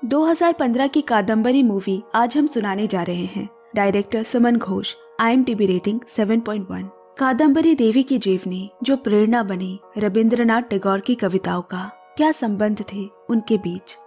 2015 की कादम्बरी मूवी आज हम सुनाने जा रहे हैं। डायरेक्टर सुमन घोष। IMDb rating 7.1। कादम्बरी देवी की जीवनी जो प्रेरणा बनी रविंद्रनाथ टैगोर की कविताओं का, क्या संबंध थे उनके बीच।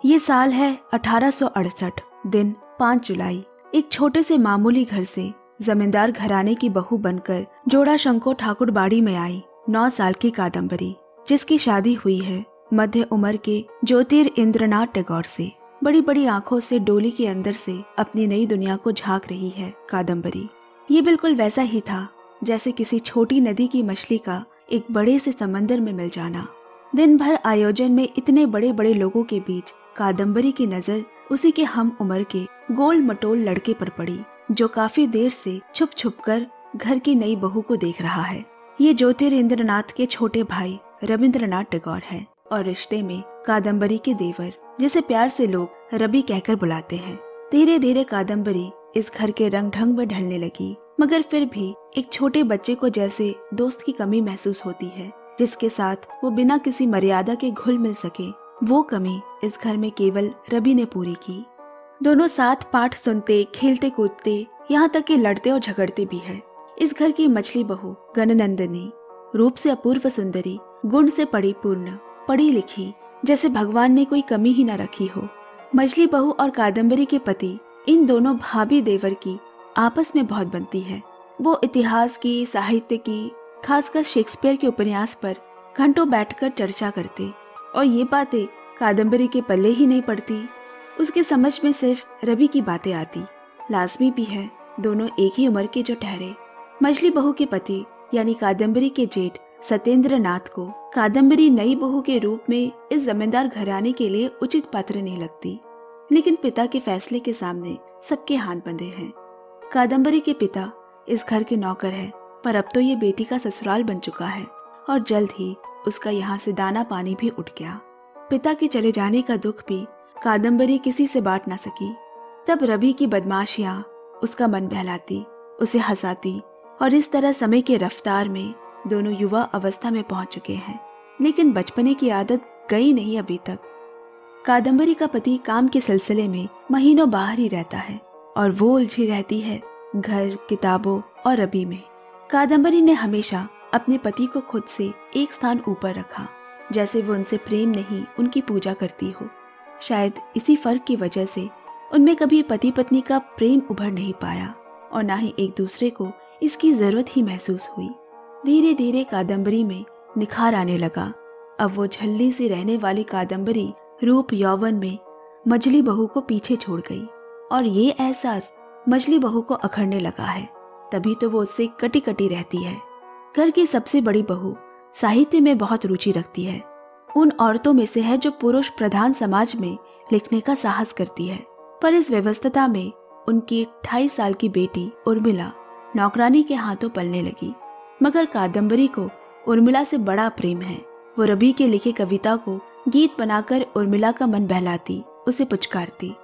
ये साल है 1868, दिन 5 जुलाई। एक छोटे से मामूली घर से जमींदार घराने की बहू बनकर जोड़ा शंको ठाकुर बाड़ी में आई 9 साल की कादम्बरी, जिसकी शादी हुई है मध्य उम्र के ज्योतिरिंद्रनाथ टैगोर से। बड़ी बड़ी आंखों से डोली के अंदर से अपनी नई दुनिया को झांक रही है कादम्बरी। ये बिल्कुल वैसा ही था जैसे किसी छोटी नदी की मछली का एक बड़े से समंदर में मिल जाना। दिन भर आयोजन में इतने बड़े बड़े लोगों के बीच कादम्बरी की नजर उसी के हम उम्र के गोल मटोल लड़के पर पड़ी, जो काफी देर से छुप छुप कर घर की नई बहू को देख रहा है। ये ज्योतिरिंद्रनाथ के छोटे भाई रविंद्रनाथ टैगोर है और रिश्ते में कादम्बरी के देवर, जिसे प्यार से लोग रवि कहकर बुलाते हैं। धीरे धीरे कादम्बरी इस घर के रंग ढंग में ढलने लगी, मगर फिर भी एक छोटे बच्चे को जैसे दोस्त की कमी महसूस होती है, जिसके साथ वो बिना किसी मर्यादा के घुल मिल सके। वो कमी इस घर में केवल रवि ने पूरी की। दोनों साथ पाठ सुनते, खेलते कूदते, यहाँ तक कि लड़ते और झगड़ते भी है। इस घर की मछली बहू गणनंदिनी, रूप से अपूर्व सुंदरी, गुण से परिपूर्ण, पढ़ी लिखी, जैसे भगवान ने कोई कमी ही न रखी हो। मछली बहू और कादम्बरी के पति, इन दोनों भाभी देवर की आपस में बहुत बनती है। वो इतिहास की, साहित्य की, खासकर शेक्सपियर के उपन्यास पर घंटों बैठकर चर्चा करते, और ये बातें कादम्बरी के पल्ले ही नहीं पड़ती। उसके समझ में सिर्फ रवि की बातें आती। लाजमी भी है दोनों एक ही उम्र के जो ठहरे। मछली बहू के पति यानी कादम्बरी के जेठ सत्येंद्र नाथ को कादम्बरी नई बहू के रूप में इस जमींदार घराने के लिए उचित पात्र नहीं लगती, लेकिन पिता के फैसले के सामने सबके हाथ बंधे हैं। कादम्बरी के पिता इस घर के नौकर है, पर अब तो ये बेटी का ससुराल बन चुका है और जल्द ही उसका यहाँ से दाना पानी भी उठ गया। पिता के चले जाने का दुख भी कादम्बरी किसी से बांट ना सकी। तब रवि की बदमाशियां उसका मन बहलाती, उसे हंसाती, और इस तरह समय के रफ्तार में दोनों युवा अवस्था में पहुंच चुके हैं, लेकिन बचपने की आदत गई नहीं अभी तक। कादम्बरी का पति काम के सिलसिले में महीनों बाहर ही रहता है और वो उलझी रहती है घर, किताबों और रवि में। कादम्बरी ने हमेशा अपने पति को खुद से एक स्थान ऊपर रखा, जैसे वो उनसे प्रेम नहीं उनकी पूजा करती हो। शायद इसी फर्क की वजह से उनमें कभी पति पत्नी का प्रेम उभर नहीं पाया और ना ही एक दूसरे को इसकी जरूरत ही महसूस हुई। धीरे धीरे कादम्बरी में निखार आने लगा। अब वो झल्ली सी रहने वाली कादम्बरी रूप यौवन में मछली बहू को पीछे छोड़ गई, और ये एहसास मछली बहू को अखड़ने लगा है। तभी तो वो उससे कटी कटी रहती है। घर की सबसे बड़ी बहू साहित्य में बहुत रुचि रखती है। उन औरतों में से है जो पुरुष प्रधान समाज में लिखने का साहस करती है, पर इस व्यवस्था में उनकी 28 साल की बेटी उर्मिला नौकरानी के हाथों पलने लगी। मगर कादम्बरी को उर्मिला से बड़ा प्रेम है। वो रवि के लिखे कविता को गीत बनाकर उर्मिला का मन बहलाती, उसे पुचकारती,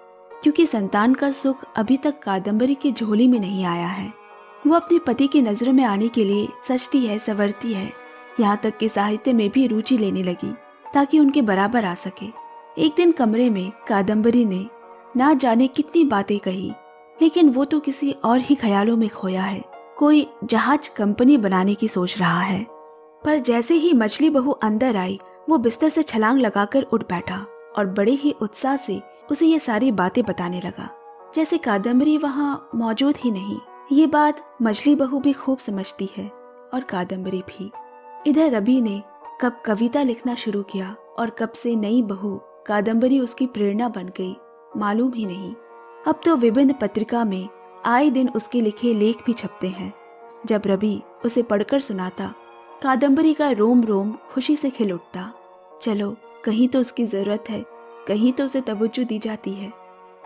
क्योंकि संतान का सुख अभी तक कादम्बरी की झोली में नहीं आया है। वो अपने पति की नजरों में आने के लिए सजती है, संवरती है, यहाँ तक कि साहित्य में भी रुचि लेने लगी ताकि उनके बराबर आ सके। एक दिन कमरे में कादम्बरी ने ना जाने कितनी बातें कही, लेकिन वो तो किसी और ही ख्यालों में खोया है। कोई जहाज कंपनी बनाने की सोच रहा है। पर जैसे ही मछली बहू अंदर आई, वो बिस्तर से छलांग लगाकर उठ बैठा और बड़े ही उत्साह से उसे ये सारी बातें बताने लगा, जैसे कादम्बरी वहाँ मौजूद ही नहीं। ये बात मछली बहू भी खूब समझती है और कादम्बरी भी। इधर रवि ने कब कविता लिखना शुरू किया और कब से नई बहू कादम्बरी उसकी प्रेरणा बन गई, मालूम ही नहीं। अब तो विभिन्न पत्रिका में आए दिन उसके लिखे लेख भी छपते हैं। जब रवि उसे पढ़कर सुनाता, कादम्बरी का रोम रोम खुशी से खिल उठता। चलो, कहीं तो उसकी जरूरत है, कहीं तो उसे तवज्जो दी जाती है।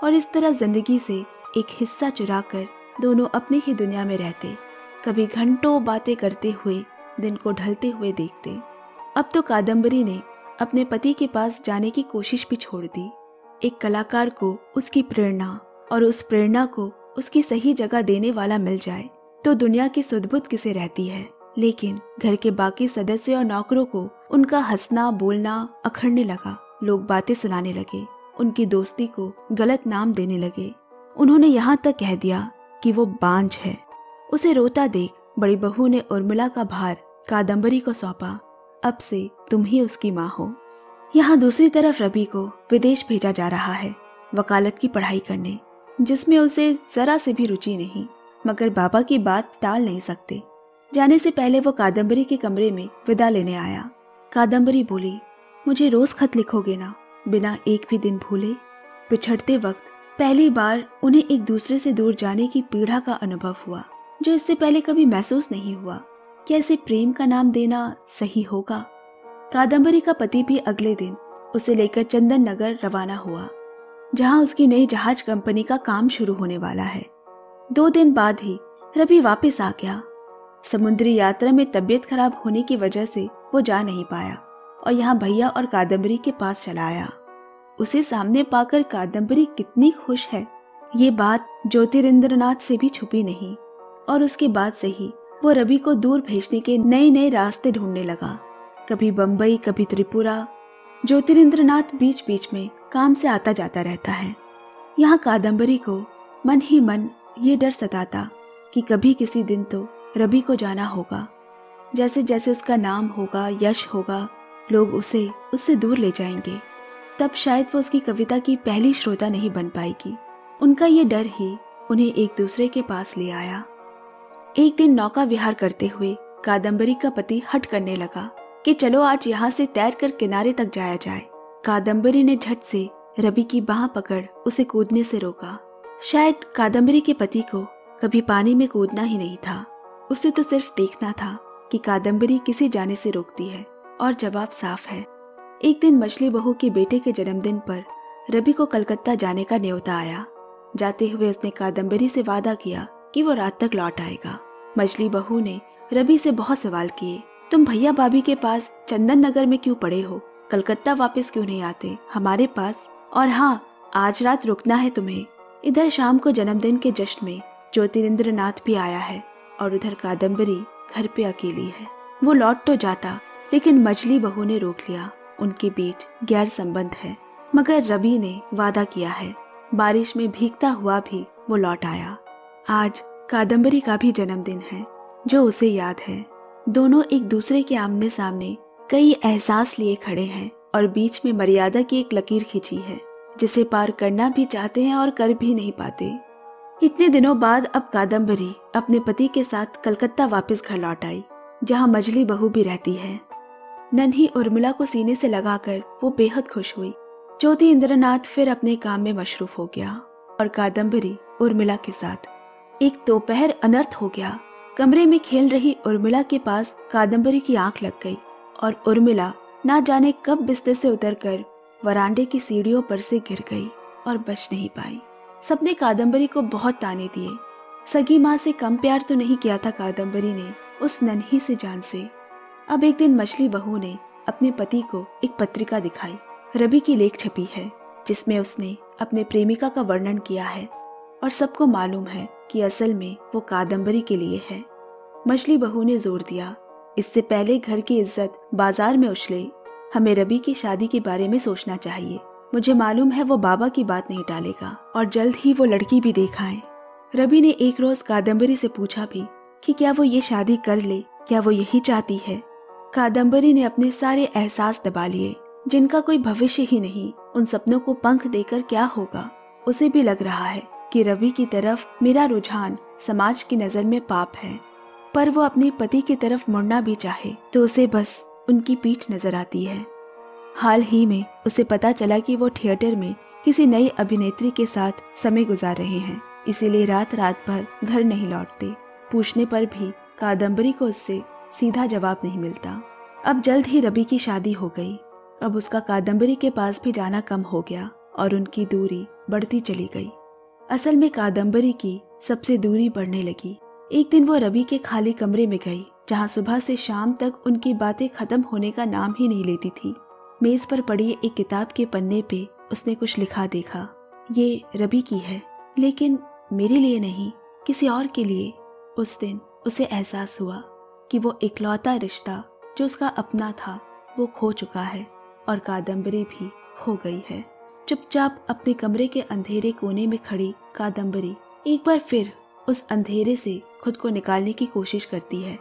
और इस तरह जिंदगी से एक हिस्सा चुराकर दोनों अपनी ही दुनिया में रहते, कभी घंटों बातें करते हुए दिन को ढलते हुए देखते। अब तो कादम्बरी ने अपने पति के पास जाने की कोशिश भी छोड़ दी। एक कलाकार को उसकी प्रेरणा और उस प्रेरणा को उसकी सही जगह देने वाला मिल जाए तो दुनिया की सुध-बुध किसे रहती है। लेकिन घर के बाकी सदस्य और नौकरों को उनका हंसना बोलना अखड़ने लगा। लोग बातें सुनाने लगे, उनकी दोस्ती को गलत नाम देने लगे। उन्होंने यहाँ तक कह दिया कि वो बांझ है। उसे रोता देख बड़ी बहू ने उर्मिला का भार कादम्बरी को सौंपा। अब से तुम ही उसकी माँ हो। यहाँ दूसरी तरफ रवि को विदेश भेजा जा रहा है वकालत की पढ़ाई करने, जिसमें उसे जरा से भी रुचि नहीं, मगर बाबा की बात टाल नहीं सकते। जाने से पहले वो कादम्बरी के कमरे में विदा लेने आया। कादम्बरी बोली, मुझे रोज खत लिखोगे ना, बिना एक भी दिन भूले। बिछड़ते वक्त पहली बार उन्हें एक दूसरे से दूर जाने की पीड़ा का अनुभव हुआ, जो इससे पहले कभी महसूस नहीं हुआ। क्या इसे प्रेम का नाम देना सही होगा? कादम्बरी का पति भी अगले दिन उसे लेकर चंदन नगर रवाना हुआ, जहां उसकी नई जहाज कंपनी का काम शुरू होने वाला है। 2 दिन बाद ही रवि वापस आ गया। समुद्री यात्रा में तबीयत खराब होने की वजह से वो जा नहीं पाया और यहाँ भैया और कादम्बरी के पास चला आया। उसे सामने पाकर कादम्बरी कितनी खुश है, ये बात ज्योतिरिंद्रनाथ से भी छुपी नहीं। और उसके बाद से ही वो रवि को दूर भेजने के नए नए रास्ते ढूंढने लगा। कभी बम्बई, कभी त्रिपुरा। ज्योतिरिंद्रनाथ बीच बीच में काम से आता जाता रहता है। यहाँ कादम्बरी को मन ही मन ये डर सताता कि कभी किसी दिन तो रवि को जाना होगा। जैसे जैसे उसका नाम होगा, यश होगा, लोग उसे उससे दूर ले जाएंगे। तब शायद वो उसकी कविता की पहली श्रोता नहीं बन पाएगी। उनका ये डर ही उन्हें एक दूसरे के पास ले आया। एक दिन नौका विहार करते हुए कादम्बरी का पति हट करने लगा कि चलो आज यहाँ से तैर कर किनारे तक जाया जाए। कादम्बरी ने झट से रवि की बाह पकड़ उसे कूदने से रोका। शायद कादम्बरी के पति को कभी पानी में कूदना ही नहीं था। उसे तो सिर्फ देखना था कि कादम्बरी किसे जाने से रोकती है, और जवाब साफ है। एक दिन मछली बहू के बेटे के जन्मदिन पर रवि को कलकत्ता जाने का न्योता आया। जाते हुए उसने कादम्बरी से वादा किया कि वो रात तक लौट आएगा। मछली बहू ने रवि से बहुत सवाल किए। तुम भैया भाभी के पास चंदन नगर में क्यों पड़े हो? कलकत्ता वापस क्यों नहीं आते हमारे पास? और हाँ, आज रात रुकना है तुम्हें। इधर शाम को जन्मदिन के जश्न में ज्योतिरिंद्रनाथ भी आया है और उधर कादम्बरी घर पे अकेली है। वो लौट तो जाता, लेकिन मछली बहू ने रोक लिया। उनके बीच गैर संबंध है, मगर रवि ने वादा किया है। बारिश में भीगता हुआ भी वो लौट आया। आज कादम्बरी का भी जन्मदिन है, जो उसे याद है। दोनों एक दूसरे के आमने सामने कई एहसास लिए खड़े हैं और बीच में मर्यादा की एक लकीर खींची है, जिसे पार करना भी चाहते हैं और कर भी नहीं पाते। इतने दिनों बाद अब कादम्बरी अपने पति के साथ कलकत्ता वापस घर लौट आई, जहां मछली बहू भी रहती है। नन्ही उर्मिला को सीने से लगाकर वो बेहद खुश हुई। ज्योतिरिंद्रनाथ फिर अपने काम में मशरूफ हो गया और कादम्बरी उर्मिला के साथ। एक दोपहर अनर्थ हो गया। कमरे में खेल रही उर्मिला के पास कादम्बरी की आंख लग गई और उर्मिला ना जाने कब बिस्तर से उतरकर वरांडे की सीढ़ियों पर से गिर गई और बच नहीं पाई। सबने कादम्बरी को बहुत ताने दिए। सगी माँ से कम प्यार तो नहीं किया था कादम्बरी ने उस नन्ही से जान से। अब एक दिन मछली बहू ने अपने पति को एक पत्रिका दिखाई। रवि की लेख छपी है, जिसमें उसने अपने प्रेमिका का वर्णन किया है और सबको मालूम है कि असल में वो कादम्बरी के लिए है। मछली बहू ने जोर दिया, इससे पहले घर की इज्जत बाजार में उछले, हमें रवि की शादी के बारे में सोचना चाहिए। मुझे मालूम है वो बाबा की बात नहीं टालेगा और जल्द ही वो लड़की भी देख आए। रवि ने एक रोज कादम्बरी से पूछा भी कि क्या वो ये शादी कर ले, क्या वो यही चाहती है। कादम्बरी ने अपने सारे एहसास दबा लिए, जिनका कोई भविष्य ही नहीं। उन सपनों को पंख देकर क्या होगा। उसे भी लग रहा है कि रवि की तरफ मेरा रुझान समाज की नजर में पाप है, पर वो अपने पति की तरफ मुड़ना भी चाहे तो उसे बस उनकी पीठ नजर आती है। हाल ही में उसे पता चला कि वो थिएटर में किसी नई अभिनेत्री के साथ समय गुजार रहे हैं, इसीलिए रात रात भर घर नहीं लौटते। पूछने पर भी कादम्बरी को उससे सीधा जवाब नहीं मिलता। अब जल्द ही रवि की शादी हो गई। अब उसका कादम्बरी के पास भी जाना कम हो गया और उनकी दूरी बढ़ती चली गई। असल में कादम्बरी की सबसे दूरी बढ़ने लगी। एक दिन वो रवि के खाली कमरे में गई, जहाँ सुबह से शाम तक उनकी बातें खत्म होने का नाम ही नहीं लेती थी। मेज पर पड़ी एक किताब के पन्ने पे उसने कुछ लिखा देखा। ये रवि की है, लेकिन मेरे लिए नहीं, किसी और के लिए। उस दिन उसे एहसास हुआ कि वो इकलौता रिश्ता जो उसका अपना था वो खो चुका है और कादम्बरी भी खो गई है। चुपचाप अपने कमरे के अंधेरे कोने में खड़ी कादम्बरी एक बार फिर उस अंधेरे से खुद को निकालने की कोशिश करती है।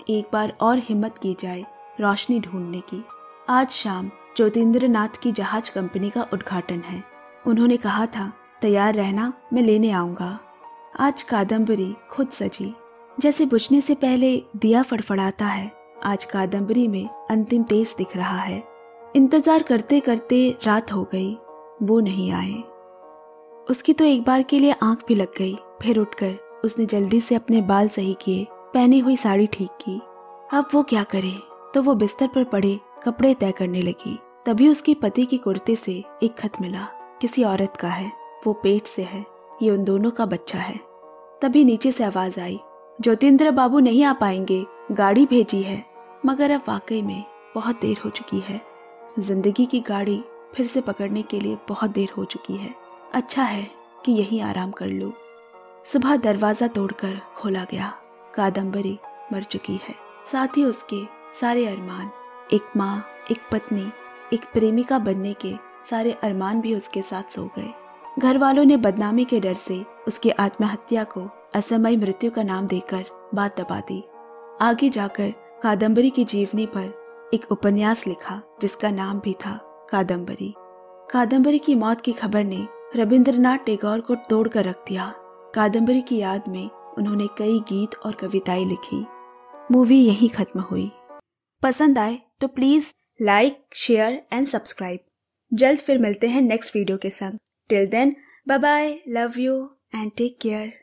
एक बार और हिम्मत की जाए रोशनी ढूंढने की। आज शाम ज्योतिन्द्रनाथ की जहाज कंपनी का उद्घाटन है। उन्होंने कहा था तैयार रहना, मैं लेने आऊंगा। आज कादम्बरी खुद सजी, जैसे बुझने से पहले दिया फड़फड़ाता है। आज कादम्बरी में अंतिम तेज दिख रहा है। इंतजार करते करते रात हो गई, वो नहीं आए। उसकी तो एक बार के लिए आंख भी लग गई। फिर उठकर उसने जल्दी से अपने बाल सही किए, पहनी हुई साड़ी ठीक की। अब वो क्या करे, तो वो बिस्तर पर पड़े कपड़े तय करने लगी। तभी उसके पति के कुर्ते से एक खत मिला। किसी औरत का है, वो पेट से है, ये उन दोनों का बच्चा है। तभी नीचे से आवाज आई, ज्योतिन्द्र बाबू नहीं आ पाएंगे, गाड़ी भेजी है। मगर अब वाकई में बहुत देर हो चुकी है। जिंदगी की गाड़ी फिर से पकड़ने के लिए बहुत देर हो चुकी है। अच्छा है कि यहीं आराम कर लूं। सुबह दरवाजा तोड़कर खोला गया। कादम्बरी मर चुकी है, साथ ही उसके सारे अरमान, एक माँ, एक पत्नी, एक प्रेमिका बनने के सारे अरमान भी उसके साथ सो गए। घर वालों ने बदनामी के डर से उसकी आत्महत्या को असमय मृत्यु का नाम देकर बात दबा दी। आगे जाकर कादम्बरी की जीवनी पर एक उपन्यास लिखा जिसका नाम भी था कादम्बरी। कादम्बरी की मौत की खबर ने रविंद्रनाथ टैगोर को तोड़ कर रख दिया। कादम्बरी की याद में उन्होंने कई गीत और कविताएं लिखी। मूवी यहीं खत्म हुई। पसंद आए तो please like, share and subscribe. जल्द फिर मिलते हैं नेक्स्ट वीडियो के संग। Till then, bye bye, love you and take care.